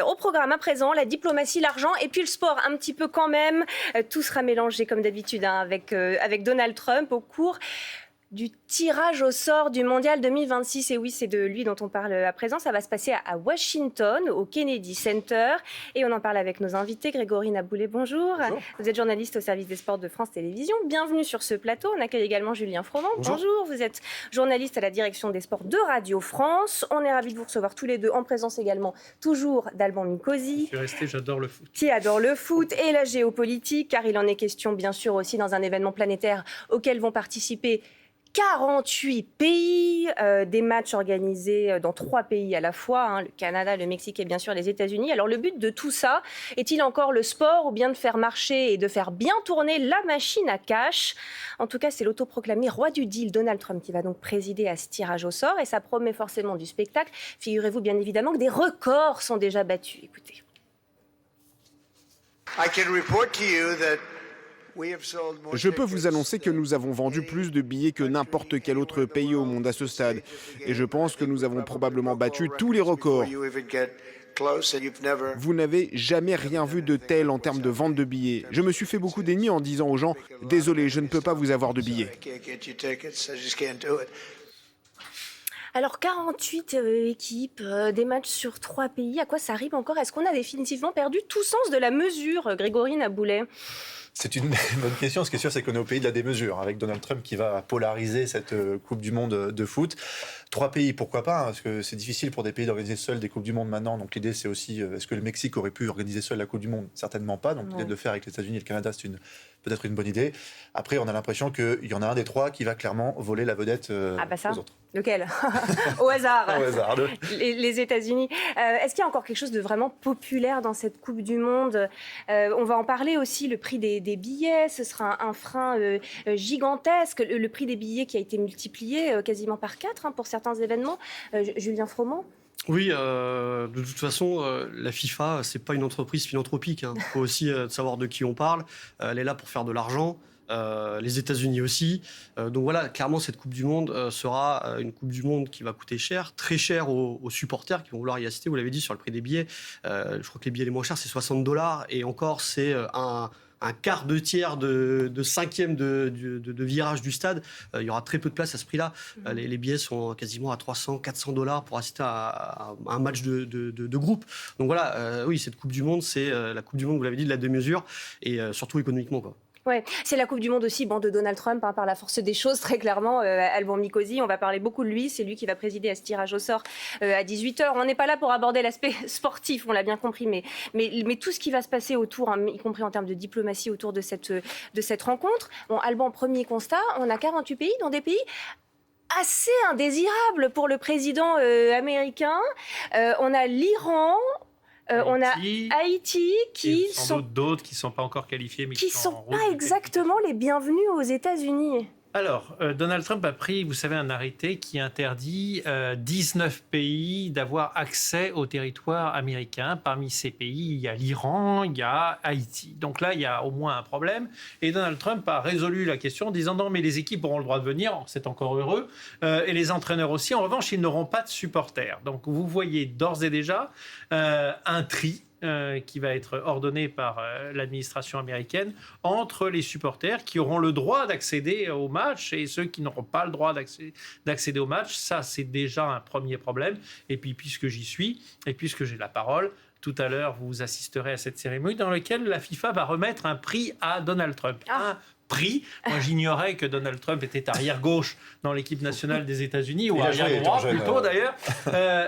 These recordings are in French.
Au programme à présent, la diplomatie, l'argent et puis le sport un petit peu quand même. Tout sera mélangé comme d'habitude avec Donald Trump au cours du tirage au sort du Mondial 2026. Et oui, c'est de lui dont on parle à présent. Ça va se passer à Washington, au Kennedy Center. Et on en parle avec nos invités. Grégory Naboulet, bonjour. Bonjour. Vous êtes journaliste au service des sports de France Télévisions. Bienvenue sur ce plateau. On accueille également Julien Froment. Bonjour. Vous êtes journaliste à la direction des sports de Radio France. On est ravis de vous recevoir tous les deux, en présence également toujours d'Alban Mikosi. Je suis resté, j'adore le foot. Qui adore le foot et la géopolitique, car il en est question bien sûr aussi dans un événement planétaire auquel vont participer 48 pays, des matchs organisés dans 3 pays à la fois, le Canada, le Mexique et bien sûr les États-Unis. Alors le but de tout ça, est-il encore le sport ou bien de faire marcher et de faire bien tourner la machine à cash ? En tout cas, c'est l'autoproclamé roi du deal, Donald Trump, qui va donc présider à ce tirage au sort et ça promet forcément du spectacle. Figurez-vous bien évidemment que des records sont déjà battus. Écoutez. Je peux vous annoncer que nous avons vendu plus de billets que n'importe quel autre pays au monde à ce stade. Et je pense que nous avons probablement battu tous les records. Vous n'avez jamais rien vu de tel en termes de vente de billets. Je me suis fait beaucoup d'ennemis en disant aux gens « Désolé, je ne peux pas vous avoir de billets ». Alors 48 équipes, des matchs sur 3 pays, à quoi ça arrive encore ? Est-ce qu'on a définitivement perdu tout sens de la mesure, Grégory Naboulet ? C'est une bonne question. Ce qui est sûr, c'est qu'on est au pays de la démesure, avec Donald Trump qui va polariser cette Coupe du Monde de foot. 3 pays, pourquoi pas, parce que c'est difficile pour des pays d'organiser seuls des Coupes du Monde maintenant. Donc l'idée, c'est aussi, est-ce que le Mexique aurait pu organiser seul la Coupe du Monde ? Certainement pas. Donc l'idée de le faire avec les États-Unis et le Canada, c'est peut-être une bonne idée. Après, on a l'impression qu'il y en a un des 3 qui va clairement voler la vedette aux autres. Lequel ? Au hasard. Au hasard. Les États-Unis. Est-ce qu'il y a encore quelque chose de vraiment populaire dans cette Coupe du Monde ? On va en parler aussi, le prix des billets. Ce sera un frein gigantesque. Le prix des billets qui a été multiplié quasiment par 4 pour certains événements. Julien Froment ? Oui, de toute façon, la FIFA, c'est pas une entreprise philanthropique. Il faut aussi savoir de qui on parle. Elle est là pour faire de l'argent. Les États-Unis aussi. Donc voilà, clairement, cette Coupe du Monde sera une Coupe du Monde qui va coûter cher, très cher aux supporters qui vont vouloir y assister. Vous l'avez dit sur le prix des billets. Je crois que les billets les moins chers, c'est $60. Et encore, c'est un quart de tiers de cinquième de virage du stade. Il y aura très peu de place à ce prix-là. Les billets sont quasiment à $300-400 pour assister à un match de groupe. Donc voilà, oui, cette Coupe du Monde, c'est la Coupe du Monde, vous l'avez dit, de la démesure et surtout économiquement, quoi. Ouais, c'est la Coupe du Monde aussi, de Donald Trump, par la force des choses, très clairement. Alban Mikosi, on va parler beaucoup de lui. C'est lui qui va présider à ce tirage au sort à 18h. On n'est pas là pour aborder l'aspect sportif, on l'a bien compris, mais tout ce qui va se passer autour, y compris en termes de diplomatie autour de cette rencontre. Bon, Alban, premier constat, on a 48 pays, dans des pays assez indésirables pour le président américain. On a l'Iran... on a Haïti qui sont d'autres qui ne sont pas encore qualifiés, mais qui sont pas exactement les bienvenus aux États-Unis. Alors, Donald Trump a pris, vous savez, un arrêté qui interdit 19 pays d'avoir accès au territoire américain. Parmi ces pays, il y a l'Iran, il y a Haïti. Donc là, il y a au moins un problème. Et Donald Trump a résolu la question en disant non, mais les équipes auront le droit de venir, c'est encore heureux, et les entraîneurs aussi. En revanche, ils n'auront pas de supporters. Donc vous voyez d'ores et déjà un tri qui va être ordonné par l'administration américaine entre les supporters qui auront le droit d'accéder au match et ceux qui n'auront pas le droit d'accéder au match. Ça, c'est déjà un premier problème. Et puis, puisque j'y suis et puisque j'ai la parole, tout à l'heure, vous assisterez à cette cérémonie dans laquelle la FIFA va remettre un prix à Donald Trump. Un prix. Moi, j'ignorais que Donald Trump était arrière-gauche dans l'équipe nationale des États-Unis, ou arrière-droit plutôt d'ailleurs.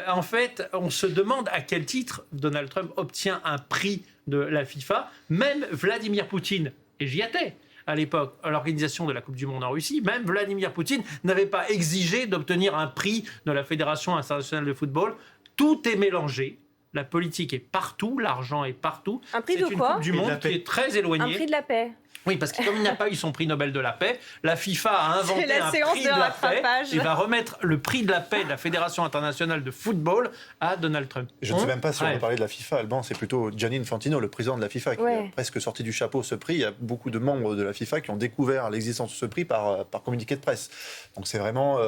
En fait, on se demande à quel titre Donald Trump obtient un prix de la FIFA. Même Vladimir Poutine, et j'y étais à l'époque, à l'organisation de la Coupe du Monde en Russie, même Vladimir Poutine n'avait pas exigé d'obtenir un prix de la Fédération internationale de football. Tout est mélangé. La politique est partout, l'argent est partout. Un prix de quoi ? C'est une Coupe du Monde qui est très éloignée. Un prix de la paix. Oui, parce que comme il n'a pas eu son prix Nobel de la paix, la FIFA a inventé un prix de la paix et va remettre le prix de la paix de la Fédération internationale de football à Donald Trump. Je ne sais même pas si on va parler de la FIFA, Alban, c'est plutôt Gianni Infantino, le président de la FIFA, qui a presque sorti du chapeau ce prix. Il y a beaucoup de membres de la FIFA qui ont découvert l'existence de ce prix par communiqué de presse. Donc c'est vraiment,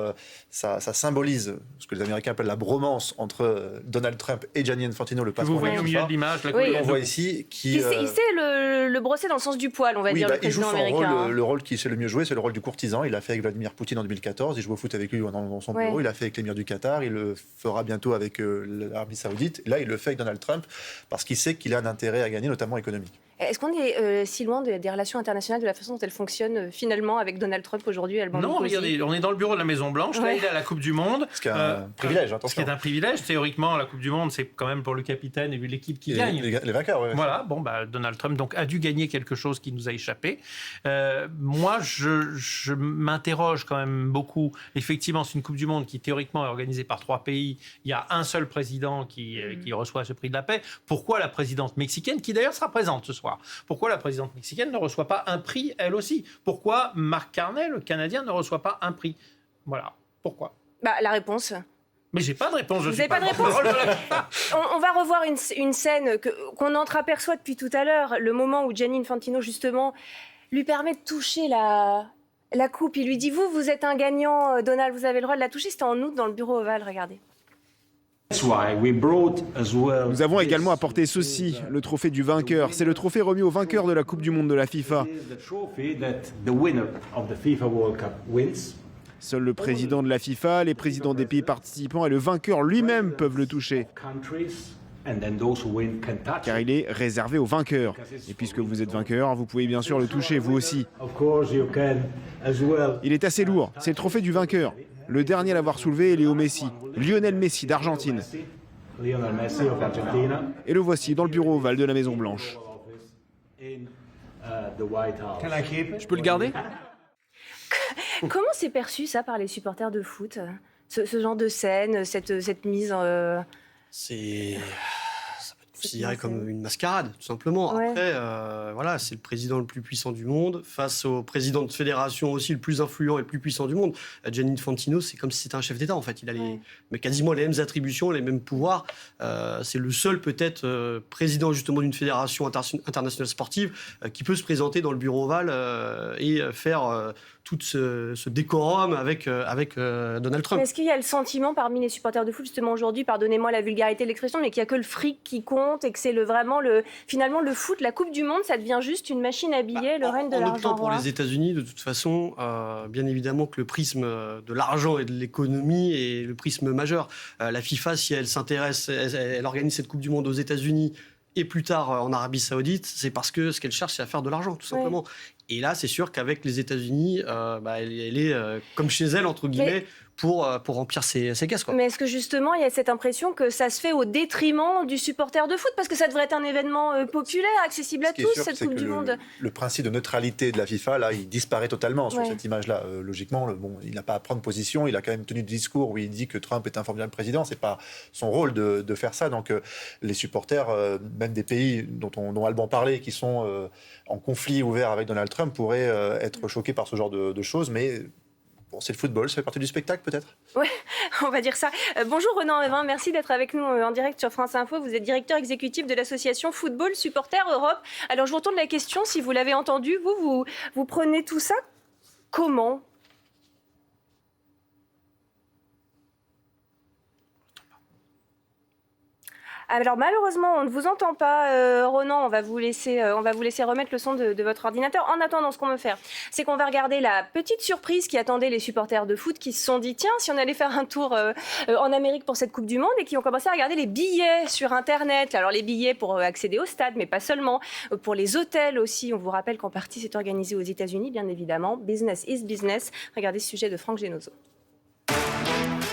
ça symbolise ce que les Américains appellent la bromance entre Donald Trump et Gianni Infantino, le patron Vous de la voyez au milieu FIFA, de l'image, la Oui. couleur on voit bleue. ici, qui... Il sait le brosser dans le sens du poil, on va dire, le il joue président son américain. rôle, le rôle qui sait le mieux jouer, c'est le rôle du courtisan. Il l'a fait avec Vladimir Poutine en 2014, il joue au foot avec lui dans son bureau, il l'a fait avec l'émir du Qatar, il le fera bientôt avec l'Arabie Saoudite. Et là, il le fait avec Donald Trump parce qu'il sait qu'il a un intérêt à gagner, notamment économique. Est-ce qu'on est si loin des relations internationales, de la façon dont elles fonctionnent finalement avec Donald Trump aujourd'hui, Alban Non, Nicosi? regardez, on est dans le bureau de la Maison-Blanche, là il est à la Coupe du Monde. Ce qui est un privilège, Ce qui attention. est un privilège, théoriquement, la Coupe du Monde, c'est quand même pour le capitaine et l'équipe qui gagne. Les vainqueurs, oui. Voilà, bon, Donald Trump donc, a dû gagner quelque chose qui nous a échappé. Moi, je m'interroge quand même beaucoup. Effectivement, c'est une Coupe du Monde qui, théoriquement, est organisée par 3 pays. Il y a un seul président qui reçoit ce prix de la paix. Pourquoi la présidente mexicaine, qui d'ailleurs sera présente ce soir, pourquoi la présidente mexicaine ne reçoit pas un prix, elle aussi? Pourquoi Mark Carney, le Canadien, ne reçoit pas un prix? Voilà, pourquoi? La réponse. Mais j'ai pas de réponse. Vous n'avez pas de réponse? On va revoir une scène qu'on entreaperçoit depuis tout à l'heure, le moment où Gianni Infantino, justement, lui permet de toucher la coupe. Il lui dit, vous êtes un gagnant, Donald, vous avez le droit de la toucher. C'était en août dans le bureau ovale, regardez. Nous avons également apporté ceci, le trophée du vainqueur. C'est le trophée remis au vainqueur de la Coupe du Monde de la FIFA. Seul le président de la FIFA, les présidents des pays participants et le vainqueur lui-même peuvent le toucher, car il est réservé aux vainqueurs. Et puisque vous êtes vainqueur, vous pouvez bien sûr le toucher, vous aussi. Il est assez lourd, c'est le trophée du vainqueur. Le dernier à l'avoir soulevé est Léo Messi, Lionel Messi d'Argentine. Et le voici dans le bureau ovale de la Maison-Blanche. Je peux le garder? Comment c'est perçu, ça, par les supporters de foot, ce genre de scène, cette mise en... Ça peut être considéré comme une mascarade, tout simplement. Ouais. Après, voilà, c'est le président le plus puissant du monde, face au président de fédération aussi le plus influent et le plus puissant du monde. Gianni Infantino, c'est comme si c'était un chef d'État, en fait. Il a mais quasiment les mêmes attributions, les mêmes pouvoirs. C'est le seul, peut-être, président, justement, d'une fédération internationale sportive qui peut se présenter dans le bureau ovale et faire tout ce décorum avec Donald Trump. Est-ce qu'il y a le sentiment parmi les supporters de foot, justement aujourd'hui, pardonnez-moi la vulgarité de l'expression, mais qu'il n'y a que le fric qui compte et que c'est finalement le foot, la Coupe du Monde, ça devient juste une machine à billets, le règne de l'argent. En optant pour les États-Unis, de toute façon, bien évidemment que le prisme de l'argent et de l'économie est le prisme majeur. La FIFA, si elle s'intéresse, elle organise cette Coupe du Monde aux États-Unis et plus tard en Arabie Saoudite, c'est parce que ce qu'elle cherche, c'est à faire de l'argent, tout simplement. Et là, c'est sûr qu'avec les États-Unis, elle est comme chez elle, entre guillemets, pour remplir ses caisses, quoi. Mais est-ce que justement, il y a cette impression que ça se fait au détriment du supporter de foot? Parce que ça devrait être un événement populaire, accessible à tous, cette Coupe du Monde. Le principe de neutralité de la FIFA, là, il disparaît totalement sur cette image-là. Logiquement, il n'a pas à prendre position. Il a quand même tenu des discours où il dit que Trump est un formidable président. C'est pas son rôle de faire ça. Donc, les supporters, même des pays dont Alban parlait, qui sont en conflit ouvert avec Donald Trump, pourraient être choqués par ce genre de choses. Mais bon, c'est le football, ça fait partie du spectacle peut-être? Oui, on va dire ça. Bonjour Renan Evin, merci d'être avec nous en direct sur France Info. Vous êtes directeur exécutif de l'association Football Supporters Europe. Alors je vous retourne la question, si vous l'avez entendu, vous prenez tout ça comment ? Alors malheureusement, on ne vous entend pas, Ronan. On va vous laisser remettre le son de votre ordinateur. En attendant, ce qu'on va faire, c'est qu'on va regarder la petite surprise qui attendait les supporters de foot, qui se sont dit tiens, si on allait faire un tour en Amérique pour cette Coupe du Monde, et qui ont commencé à regarder les billets sur Internet. Alors les billets pour accéder au stade, mais pas seulement, pour les hôtels aussi. On vous rappelle qu'en partie c'est organisé aux États-Unis, bien évidemment. Business is business. Regardez ce sujet de Franck Genozo.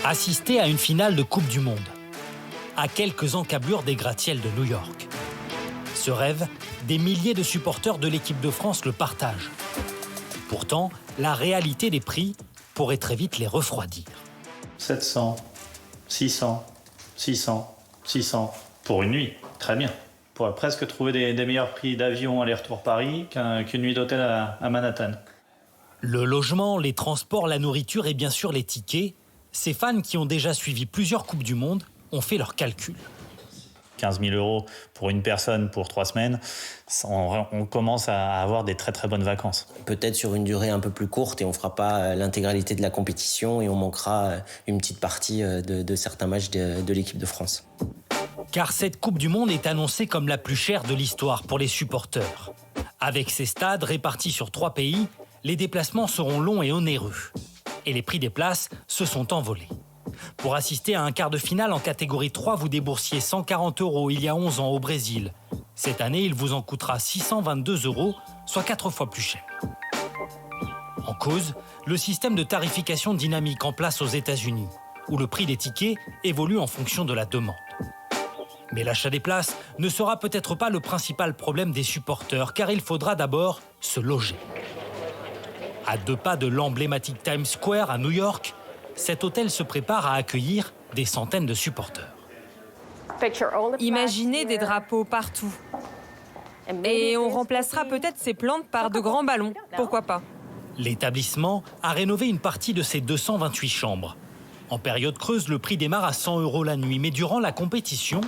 Assister à une finale de Coupe du Monde, à quelques encablures des gratte-ciels de New York. Ce rêve, des milliers de supporters de l'équipe de France le partagent. Pourtant, la réalité des prix pourrait très vite les refroidir. 700, 600, 600, 600 pour une nuit, très bien. On pourrait presque trouver des meilleurs prix d'avion aller-retour Paris qu'une nuit d'hôtel à Manhattan. Le logement, les transports, la nourriture et bien sûr les tickets, ces fans qui ont déjà suivi plusieurs Coupes du Monde ont fait leurs calculs. 15 000 € pour une personne pour 3 semaines, on commence à avoir des très très bonnes vacances. Peut-être sur une durée un peu plus courte et on ne fera pas l'intégralité de la compétition et on manquera une petite partie de certains matchs de l'équipe de France. Car cette Coupe du Monde est annoncée comme la plus chère de l'histoire pour les supporters. Avec ces stades répartis sur 3 pays, les déplacements seront longs et onéreux. Et les prix des places se sont envolés. Pour assister à un quart de finale en catégorie 3, vous déboursiez 140 € il y a 11 ans au Brésil. Cette année, il vous en coûtera 622 €, soit 4 fois plus cher. En cause, le système de tarification dynamique en place aux États-Unis, où le prix des tickets évolue en fonction de la demande. Mais l'achat des places ne sera peut-être pas le principal problème des supporters, car il faudra d'abord se loger. À 2 pas de l'emblématique Times Square à New York, cet hôtel se prépare à accueillir des centaines de supporters. Imaginez des drapeaux partout. Et on remplacera peut-être ces plantes par de grands ballons. Pourquoi pas ? L'établissement a rénové une partie de ses 228 chambres. En période creuse, le prix démarre à 100 € la nuit, mais durant la compétition,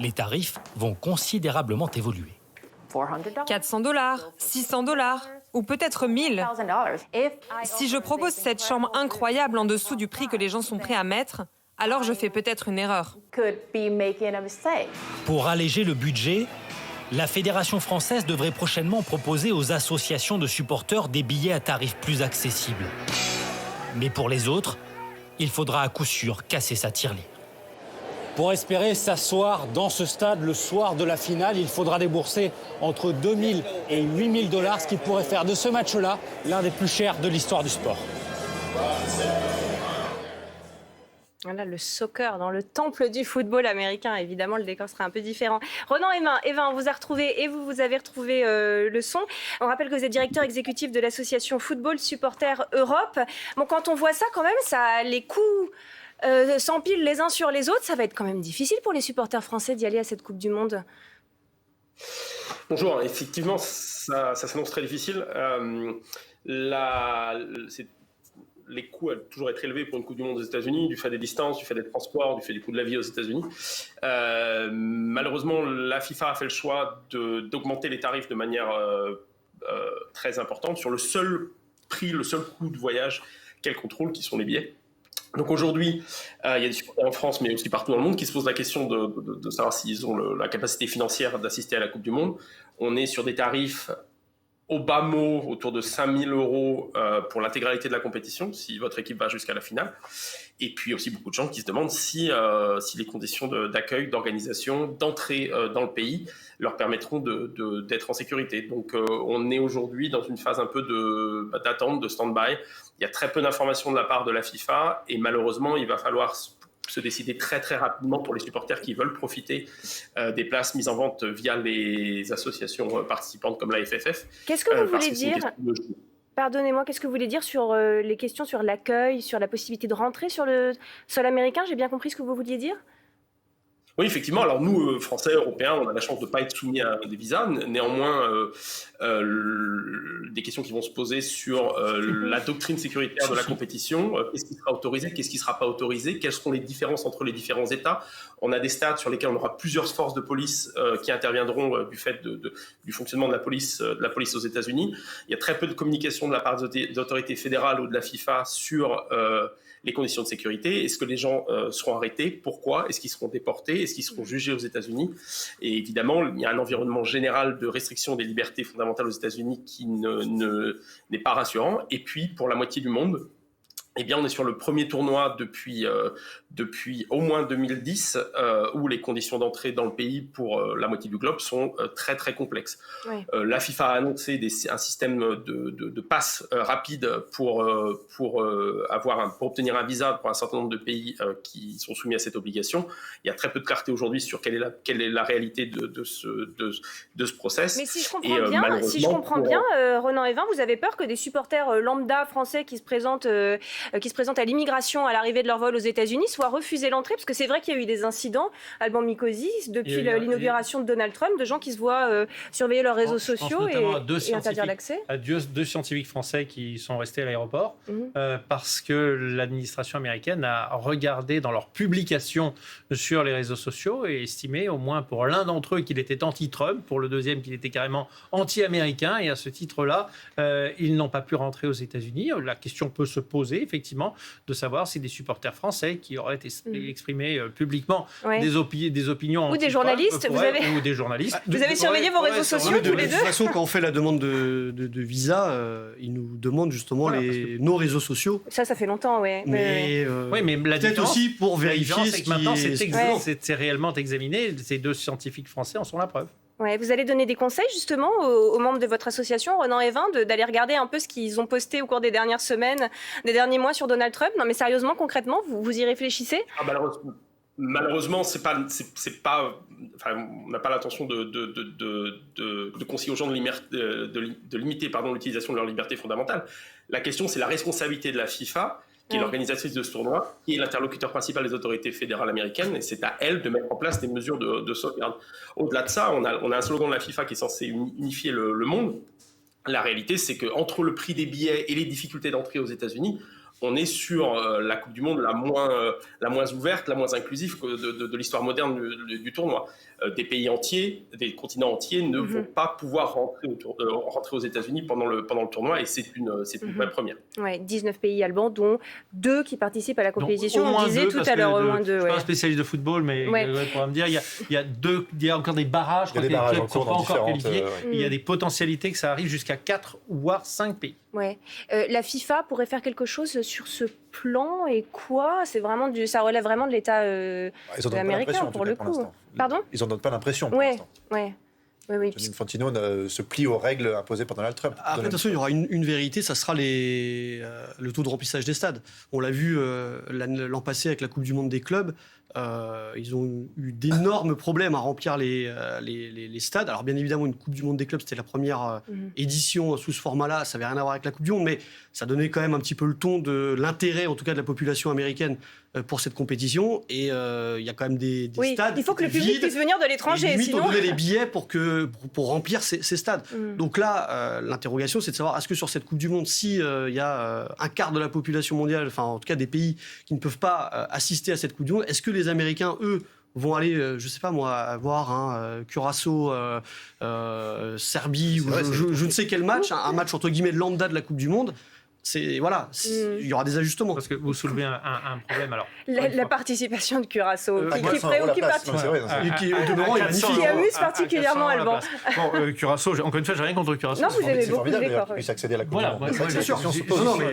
les tarifs vont considérablement évoluer. 400 $, 600 $, ou peut-être 1000. Si je propose cette chambre incroyable en dessous du prix que les gens sont prêts à mettre, alors je fais peut-être une erreur. Pour alléger le budget, la Fédération française devrait prochainement proposer aux associations de supporters des billets à tarifs plus accessibles. Mais pour les autres, il faudra à coup sûr casser sa tirelire. Pour espérer s'asseoir dans ce stade le soir de la finale, il faudra débourser entre 2 000 et 8 000 $, ce qui pourrait faire de ce match-là l'un des plus chers de l'histoire du sport. Voilà, le soccer dans le temple du football américain. Évidemment, le décor sera un peu différent. Ronan Hévin, on vous a retrouvé et vous avez retrouvé le son. On rappelle que vous êtes directeur exécutif de l'association Football Supporters Europe. Bon, quand on voit ça, quand même, les coûts s'empilent les uns sur les autres. Ça va être quand même difficile pour les supporters français d'y aller à cette Coupe du Monde. Bonjour, effectivement, ça s'annonce très difficile. Les coûts ont toujours été élevés pour une Coupe du Monde aux États-Unis, du fait des distances, du fait des transports, du fait du coût de la vie aux États-Unis. Malheureusement, la FIFA a fait le choix d'augmenter les tarifs de manière très importante sur le seul prix, le seul coût de voyage qu'elle contrôle, qui sont les billets. Donc aujourd'hui, il y a des supporters en France, mais aussi partout dans le monde, qui se posent la question de savoir s'ils ont la capacité financière d'assister à la Coupe du Monde. On est sur des tarifs au bas mot, autour de 5 000 € pour l'intégralité de la compétition, si votre équipe va jusqu'à la finale. Et puis aussi beaucoup de gens qui se demandent si les conditions d'accueil, d'organisation, d'entrée dans le pays leur permettront d'être en sécurité. Donc on est aujourd'hui dans une phase un peu d'attente, de stand-by. Il y a très peu d'informations de la part de la FIFA et malheureusement, il va falloir se décider très très rapidement pour les supporters qui veulent profiter des places mises en vente via les associations participantes comme la FFF. Qu'est-ce que vous voulez dire ? Pardonnez-moi, qu'est-ce que vous voulez dire sur les questions sur l'accueil, sur la possibilité de rentrer sur le sol américain ? J'ai bien compris ce que vous vouliez dire ? Oui, effectivement. Alors nous, Français, Européens, on a la chance de ne pas être soumis à des visas. Néanmoins, des questions qui vont se poser sur la doctrine sécuritaire de la compétition. Qu'est-ce qui sera autorisé ? Qu'est-ce qui ne sera pas autorisé ? Quelles seront les différences entre les différents États ? On a des stades sur lesquels on aura plusieurs forces de police qui interviendront du fait du fonctionnement de la police aux États-Unis. Il y a très peu de communication de la part des autorités fédérales ou de la FIFA sur les conditions de sécurité. Est-ce que les gens seront arrêtés ? Pourquoi ? Est-ce qu'ils seront déportés ? Est-ce qu'ils seront jugés aux États-Unis ? Et évidemment, il y a un environnement général de restriction des libertés fondamentales aux États-Unis qui n'est pas rassurant. Et puis, pour la moitié du monde, eh bien, on est sur le premier tournoi depuis au moins 2010 où les conditions d'entrée dans le pays pour la moitié du globe sont très très complexes. Oui. La FIFA a annoncé un système de passe rapide pour obtenir un visa pour un certain nombre de pays qui sont soumis à cette obligation. Il y a très peu de clarté aujourd'hui sur quelle est la réalité de ce process. Mais si je comprends bien, Ronan Hévin, vous avez peur que des supporters lambda français qui se présentent à l'immigration à l'arrivée de leur vol aux États-Unis soient refusés l'entrée, parce que c'est vrai qu'il y a eu des incidents, Alban Mikosi, depuis l'inauguration de Donald Trump, de gens qui se voient surveiller leurs réseaux sociaux et interdire l'accès. À deux scientifiques français qui sont restés à l'aéroport parce que l'administration américaine a regardé dans leurs publications sur les réseaux sociaux et estimé, au moins pour l'un d'entre eux, qu'il était anti-Trump, pour le deuxième qu'il était carrément anti-américain, et à ce titre-là, ils n'ont pas pu rentrer aux États-Unis. La question peut se poser, effectivement de savoir si des supporters français qui auraient exprimé publiquement des opinions ou des journalistes, ou des journalistes. Vous avez surveillé vos réseaux sociaux tous les deux ? De toute façon, quand on fait la demande de visa, ils nous demandent justement nos réseaux sociaux. Ça fait longtemps, mais la peut-être aussi pour vérifier c'est que maintenant c'est réellement examiné. Ces 2 scientifiques français en sont la preuve. Ouais, vous allez donner des conseils justement aux membres de votre association, Renan et Evin, d'aller regarder un peu ce qu'ils ont posté au cours des dernières semaines, des derniers mois sur Donald Trump. Non mais sérieusement, concrètement, vous y réfléchissez ? Malheureusement, on n'a pas l'intention de conseiller aux gens de limiter l'utilisation de leur liberté fondamentale. La question, c'est la responsabilité de la FIFA, qui est l'organisatrice de ce tournoi, qui est l'interlocuteur principal des autorités fédérales américaines, et c'est à elle de mettre en place des mesures de sauvegarde. Au-delà de ça, on a un slogan de la FIFA qui est censé unifier le monde. La réalité, c'est qu'entre le prix des billets et les difficultés d'entrée aux États-Unis, on est sur la Coupe du Monde la moins ouverte, la moins inclusive de l'histoire moderne du tournoi. Des pays entiers, des continents entiers ne vont pas pouvoir rentrer aux États-Unis pendant le tournoi, et c'est une vraie première. Ouais, 19 pays albans, dont 2 qui participent à la compétition. On disait tout à l'heure, au moins 2. Je ne suis pas un spécialiste de football, mais pour me dire, il y a encore des barrages, il y a des barrages qui ne sont pas encore qualifiés. Il y a des potentialités que ça arrive jusqu'à 4 voire 5 pays. Ouais. La FIFA pourrait faire quelque chose sur ce plan, et quoi ? Ça relève vraiment de l'État américain pour le coup. Pardon ? Ils n'en donnent pas l'impression pour l'instant. Oui. Infantino se plie aux règles imposées par Donald Trump. Après, de toute façon, il y aura une vérité, ça sera le taux de remplissage des stades. On l'a vu l'an passé avec la Coupe du Monde des clubs. Ils ont eu d'énormes problèmes à remplir les stades. Alors bien évidemment, une Coupe du Monde des clubs, c'était la première édition sous ce format-là. Ça n'avait rien à voir avec la Coupe du Monde, mais ça donnait quand même un petit peu le ton de l'intérêt, en tout cas de la population américaine, pour cette compétition. Et il y a quand même des stades. Il faut que le public puisse venir de l'étranger. Sinon, on donnait les billets pour remplir ces stades. Donc là, l'interrogation, c'est de savoir, est-ce que sur cette Coupe du Monde, si il y a un quart de la population mondiale, enfin en tout cas des pays qui ne peuvent pas assister à cette Coupe du Monde, est-ce que les Américains, eux, vont aller, je sais pas moi, voir Curaçao, Serbie, je ne sais quel match, un match entre guillemets lambda de la Coupe du Monde. Il y aura des ajustements. Parce que vous soulevez un problème. Alors, la participation de Curaçao, qui préoccupe particulièrement. Qui amuse particulièrement Alban. Curaçao, encore une fois, j'ai rien contre Curaçao. Non, vous aimez beaucoup, d'accord. Puisse accéder à la Coupe du Monde.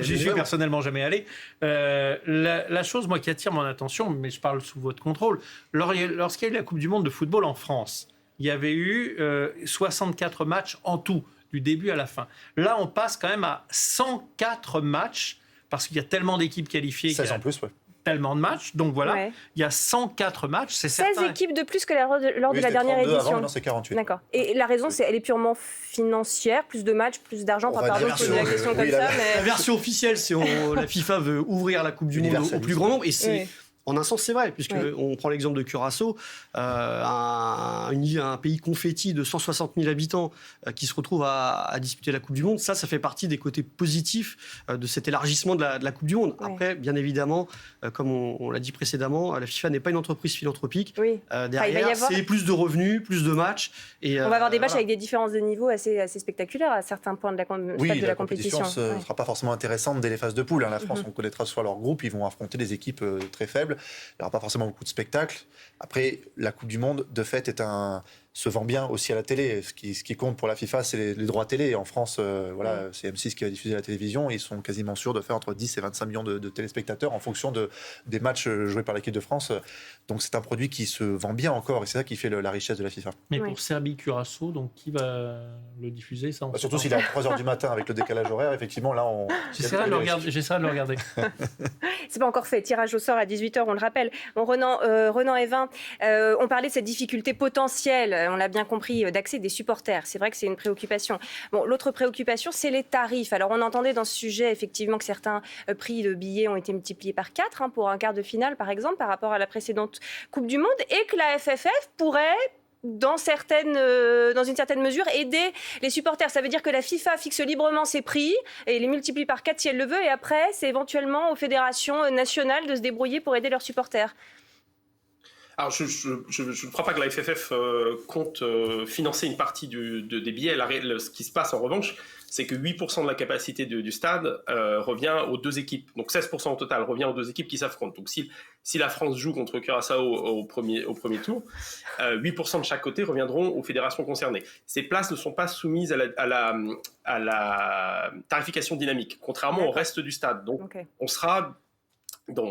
J'y suis personnellement jamais allé. La chose, moi, qui attire mon attention, mais je parle sous votre contrôle, lorsqu'il y a eu la Coupe du Monde de football en France, il y avait eu 64 matchs en tout, du début à la fin. Là, on passe quand même à 104 matchs, parce qu'il y a tellement d'équipes qualifiées. 16 en plus, tellement de matchs. Donc voilà, il y a 104 matchs. C'est 16 équipes de plus que lors de la dernière édition. Avant, c'est 48. D'accord. Et la raison, elle est purement financière, plus de matchs, plus d'argent. Pardon de poser la question comme ça. La version officielle, c'est la FIFA veut ouvrir la Coupe du Monde au plus grand nombre. Et c'est... En un sens, c'est vrai, puisqu'on prend l'exemple de Curaçao, un pays confetti de 160 000 habitants qui se retrouve à disputer la Coupe du Monde. Ça fait partie des côtés positifs de cet élargissement de la Coupe du Monde. Après, bien évidemment, comme on l'a dit précédemment, la FIFA n'est pas une entreprise philanthropique. Derrière, c'est plus de revenus, plus de matchs. Et, on va avoir des matchs avec des différences de niveau assez spectaculaires à certains points de la compétition. La compétition ne sera pas forcément intéressante dès les phases de poule. La France, on connaîtra soit leur groupe, ils vont affronter des équipes très faibles. Il n'y aura pas forcément beaucoup de spectacles. Après, la Coupe du Monde, de fait, se vend bien aussi à la télé. Ce qui compte pour la FIFA, c'est les droits télé. En France, c'est M6 qui va diffuser la télévision. Ils sont quasiment sûrs de faire entre 10 et 25 millions de téléspectateurs en fonction des matchs joués par l'équipe de France. Donc c'est un produit qui se vend bien encore, et c'est ça qui fait la richesse de la FIFA. Mais pour Serbie-Curaçao, donc qui va le diffuser ça, surtout s'il est à 3h du matin avec le décalage horaire, effectivement, là, j'essaierai de le regarder. C'est pas encore fait. Tirage au sort à 18h, on le rappelle. Bon, Renan Evin, on parlait de cette difficulté potentielle, on l'a bien compris, d'accès des supporters. C'est vrai que c'est une préoccupation. Bon, l'autre préoccupation, c'est les tarifs. Alors, on entendait dans ce sujet, effectivement, que certains prix de billets ont été multipliés par 4, pour un quart de finale, par exemple, par rapport à la précédente Coupe du Monde, et que la FFF pourrait, dans une certaine mesure, aider les supporters. Ça veut dire que la FIFA fixe librement ses prix et les multiplie par 4 si elle le veut, et après, c'est éventuellement aux fédérations nationales de se débrouiller pour aider leurs supporters. Alors, je ne crois pas que la FFF compte financer une partie des billets. Ce qui se passe, en revanche, c'est que 8% de la capacité du stade revient aux deux équipes. Donc 16% au total revient aux deux équipes qui s'affrontent. Donc si la France joue contre Curaçao au premier tour, 8% de chaque côté reviendront aux fédérations concernées. Ces places ne sont pas soumises à la tarification dynamique, contrairement au reste du stade. Donc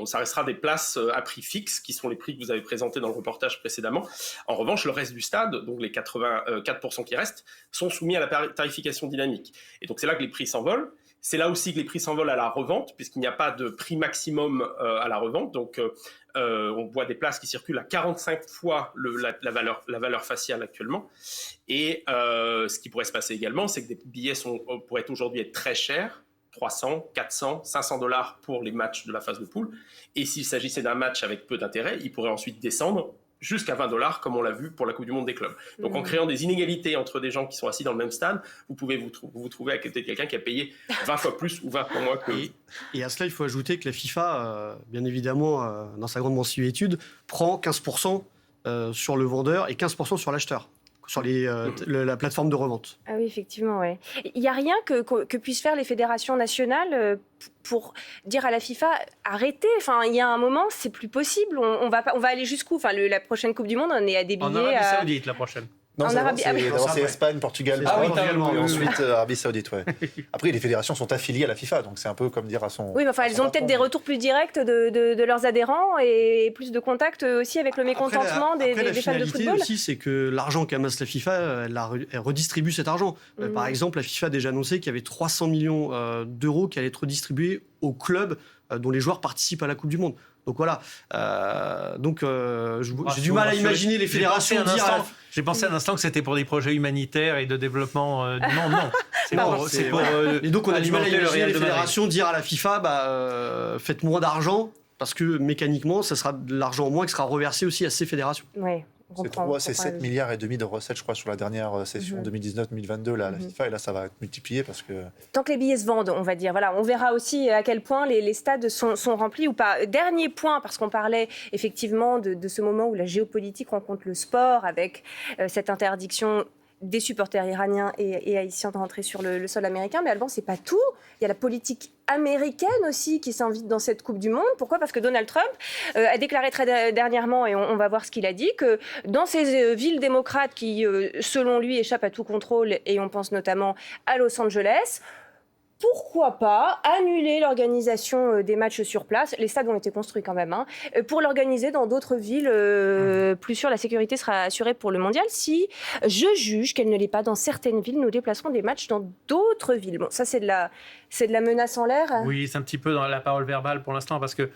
ça restera des places à prix fixe, qui sont les prix que vous avez présentés dans le reportage précédemment. En revanche, le reste du stade, donc les 84% qui restent, sont soumis à la tarification dynamique. Et donc c'est là que les prix s'envolent. C'est là aussi que les prix s'envolent à la revente, puisqu'il n'y a pas de prix maximum à la revente. Donc on voit des places qui circulent à 45 fois la valeur faciale actuellement. Et ce qui pourrait se passer également, c'est que des billets pourraient aujourd'hui être très chers, 300, 400, 500 $ pour les matchs de la phase de poule. Et s'il s'agissait d'un match avec peu d'intérêt, il pourrait ensuite descendre jusqu'à 20 $, comme on l'a vu pour la Coupe du Monde des clubs. Donc en créant des inégalités entre des gens qui sont assis dans le même stade, vous pouvez vous trouver à côté de quelqu'un qui a payé 20 fois plus ou 20 fois moins que... Et à cela, il faut ajouter que la FIFA, bien évidemment, dans sa grande mensuétude, prend 15% sur le vendeur et 15% sur l'acheteur, sur la plateforme de revente. Ah oui, effectivement, ouais. Il n'y a rien que puissent faire les fédérations nationales pour dire à la FIFA arrêtez. Enfin, il y a un moment, c'est plus possible. On va aller jusqu'où? Enfin, la prochaine Coupe du Monde, on est à des billets. En Arabie Saoudite, la prochaine. Non, c'est Espagne, Portugal, et ensuite Arabie Saoudite. Ouais. Après, les fédérations sont affiliées à la FIFA, donc c'est un peu comme dire à son... Oui, mais enfin, elles ont peut-être des retours plus directs de leurs adhérents et plus de contact aussi avec le mécontentement des fans de football. La finalité aussi, c'est que l'argent qu'amasse la FIFA, elle redistribue cet argent. Par exemple, la FIFA a déjà annoncé qu'il y avait 300 millions d'euros qui allaient être redistribués aux clubs dont les joueurs participent à la Coupe du Monde. Donc voilà. J'ai du mal à imaginer les fédérations dire... J'ai pensé un instant que c'était pour des projets humanitaires et de développement du monde. Non, et donc on a du mal à imaginer les fédérations dire à la FIFA faites moins d'argent, parce que mécaniquement, ça sera de l'argent en moins qui sera reversé aussi à ces fédérations. Oui. C'est 7,5 milliards de recettes, je crois, sur la dernière session 2019-2022, là, à la FIFA, et là, ça va être multiplié parce que... Tant que les billets se vendent, on va dire. Voilà, on verra aussi à quel point les stades sont remplis ou pas. Dernier point, parce qu'on parlait effectivement de ce moment où la géopolitique rencontre le sport, avec cette interdiction des supporters iraniens et haïtiens de rentrer sur le sol américain. Mais Alban, c'est pas tout. Il y a la politique américaine aussi qui s'invite dans cette Coupe du Monde. Pourquoi ? Parce que Donald Trump a déclaré très dernièrement, et on va voir ce qu'il a dit, que dans ces villes démocrates qui, selon lui, échappent à tout contrôle, et on pense notamment à Los Angeles, pourquoi pas annuler l'organisation des matchs sur place, les stades ont été construits quand même, pour l'organiser dans d'autres villes plus sûres. La sécurité sera assurée pour le mondial. Si je juge qu'elle ne l'est pas dans certaines villes, nous déplacerons des matchs dans d'autres villes. Bon, ça c'est de la menace en l'air. Oui, c'est un petit peu dans la parole verbale pour l'instant, parce que...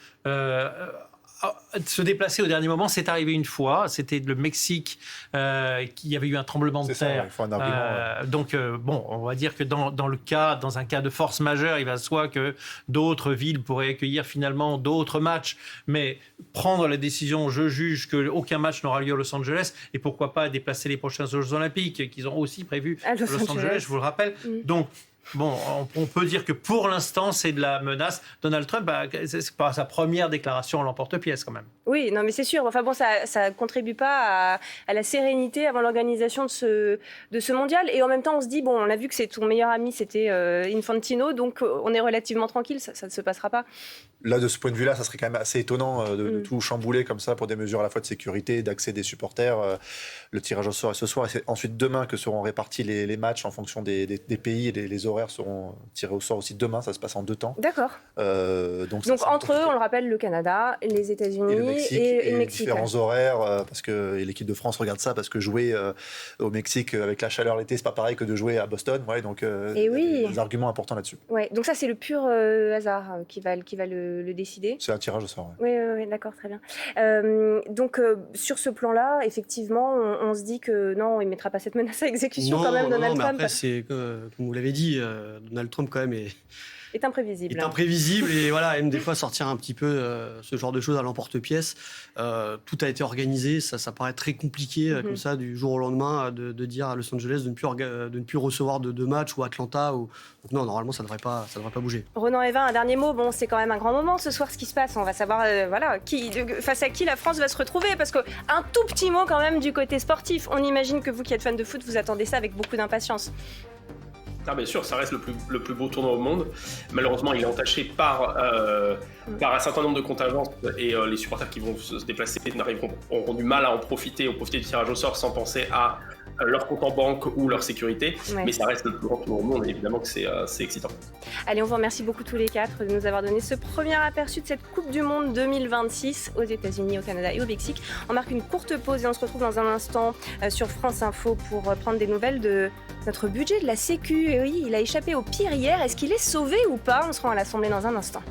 se déplacer au dernier moment, c'est arrivé une fois. C'était le Mexique, qu'il y avait eu un tremblement de terre. Il faut un argument. Donc, on va dire que dans un cas de force majeure, il va de soi que d'autres villes pourraient accueillir finalement d'autres matchs. Mais prendre la décision, je juge qu'aucun match n'aura lieu à Los Angeles, et pourquoi pas déplacer les prochains Jeux Olympiques qu'ils ont aussi prévus à Los Angeles, je vous le rappelle. Donc, bon, on peut dire que pour l'instant, c'est de la menace. Donald Trump, c'est pas sa première déclaration en l'emporte-pièce quand même. Oui, non, mais c'est sûr. Enfin bon, ça contribue pas à la sérénité avant l'organisation de ce mondial. Et en même temps, on se dit, bon, on a vu que ton meilleur ami, c'était Infantino, donc on est relativement tranquille, ça ne se passera pas. Là, de ce point de vue-là, ça serait quand même assez étonnant de tout chambouler comme ça pour des mesures à la fois de sécurité, d'accès des supporters. Le tirage au sort est ce soir, et c'est ensuite demain que seront répartis les matchs en fonction des pays, et les horaires seront tirés au sort aussi demain. Ça se passe en 2 temps. D'accord. Donc entre eux, on le rappelle, le Canada, les États-Unis et le Mexique. Différents horaires, parce que l'équipe de France regarde ça, parce que jouer au Mexique avec la chaleur l'été, c'est pas pareil que de jouer à Boston. Ouais, donc des arguments importants là-dessus. Ouais, donc ça, c'est le pur hasard qui va le décider. C'est un tirage au sort. Oui, d'accord, très bien. Donc, sur ce plan-là, effectivement, on se dit que non, il ne mettra pas cette menace à exécution quand même, Donald Trump. Après, comme vous l'avez dit, Donald Trump, quand même, est imprévisible. Est imprévisible et voilà, aime des fois sortir un petit peu ce genre de choses à l'emporte-pièce. Tout a été organisé, ça paraît très compliqué comme ça du jour au lendemain de dire à Los Angeles de ne plus recevoir de match ou Atlanta. Donc non, normalement ça devrait pas bouger. Ronan Evin, un dernier mot. Bon, c'est quand même un grand moment ce soir ce qui se passe. On va savoir face à qui la France va se retrouver parce qu'un tout petit mot quand même du côté sportif. On imagine que vous qui êtes fan de foot, vous attendez ça avec beaucoup d'impatience. Ah, bien sûr, ça reste le plus beau tournoi au monde. Malheureusement, il est entaché par un certain nombre de contingences et les supporters qui vont se déplacer auront du mal à profiter du tirage au sort sans penser à leur compte en banque ou leur sécurité. Ouais. Mais ça reste le plus grand tournoi au monde et évidemment que c'est excitant. Allez, on vous remercie beaucoup tous les quatre de nous avoir donné ce premier aperçu de cette Coupe du Monde 2026 aux États-Unis, au Canada et au Mexique. On marque une courte pause et on se retrouve dans un instant sur France Info pour prendre des nouvelles de notre budget de la Sécu. Et oui, il a échappé au pire hier. Est-ce qu'il est sauvé ou pas? On se rend à l'Assemblée dans un instant.